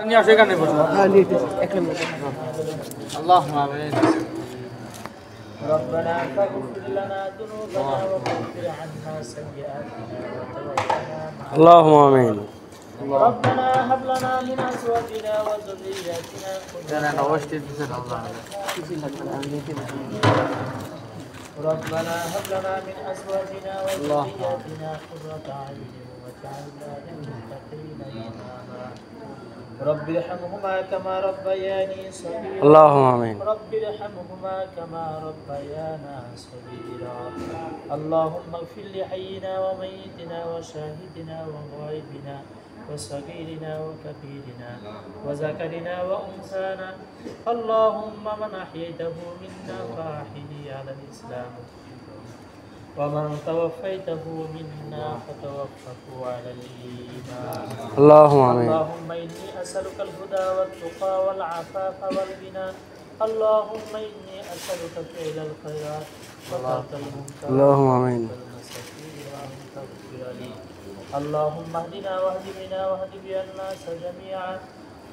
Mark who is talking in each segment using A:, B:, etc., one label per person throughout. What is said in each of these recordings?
A: নিয়ে আসো এখানে বসো। اللهم آمين.
B: ربنا فاغفر لنا ذنوبنا وكفر عنا سيئاتنا وتوفنا مع
A: اللهم آمين.
B: ربنا هب لنا من ازواجنا وذرياتنا
A: أنا نوشت بسم الله.
B: ربنا هب لنا من ازواجنا وذرياتنا قرة اعين واجعلنا للمتقين اماما رب ارحمهما كما ربياني صغيرا
A: اللهم آمين.
B: رب ارحمهما كما ربيانا صغيرا اللهم اغفر لحينا وميتنا وشاهدنا وغائبنا وصغيرنا وكبيرنا وذكرنا وأنثانا اللهم من أحييته منا فأحيه على الإسلام ومن توفيته منا فتوفه على الإيمان
A: اللهم آمين.
B: اللهم إني أسألك الهدى والتقى والعفاف والغنى اللهم إني أسألك فعل الخيرات وترك المنكرات
A: اللهم آمين.
B: والمساكين وأن تغفر لي اللهم اهدنا واهد بنا واهد بنا الناس جميعا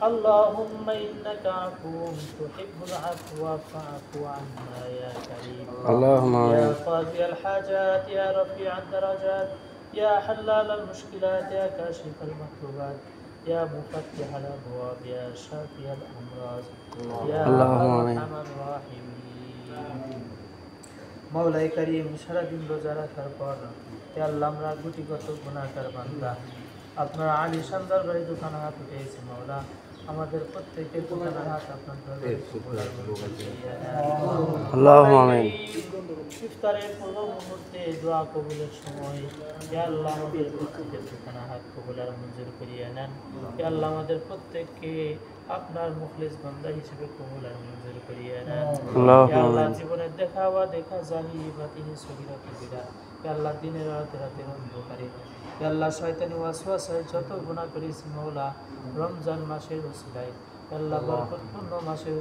B: اللهم إنك عفو تحب العفو فاعف عنا يا كريم
A: اللهم
B: يا
A: آمين.
B: قاضي الحاجات يا رفيع الدرجات يا حلال المشكلات يا كاشف المكروبات يا مفتح الأبواب يا شافي الأمراض يا
A: اللهم آمين.
B: أرحم الراحمين মওলাই করিম সারাদিন রোজা রাখার পর হে আল্লাহ আমরা গুটিগত গুনাহগার বান্দা আপনার আলিশান দরবারে দোকানে হাত উঠেছি মওলা আমাদের প্রত্যেকের দোকানে হাত আপনার দরবারে
A: اللهم آمين.
B: ইফতারের পূর্ব মুহূর্তে দোয়া কবুলের সময় হে আল্লাহ আমাদের প্রত্যেকের দোকানে হাত কবুলার মঞ্জুর করিয়ে নেন হে আল্লাহ আমাদের প্রত্যেককে আপনার মুখলিস বান্দা হিসেবে কবুল আর মঞ্জুর করিয়ে নেন হে আল্লাহ জীবনের দেখা বা দেখা জাহি বাতিনি সগীরা কবিরা হে আল্লাহ দিনের রাতের অন্ধকারে হে আল্লাহ শয়তানি ওয়াসওয়াসায় যত গুনাহ করেছি মওলা রমজান মাসের ওসিলায় হে আল্লাহ বরকতপূর্ণ মাসের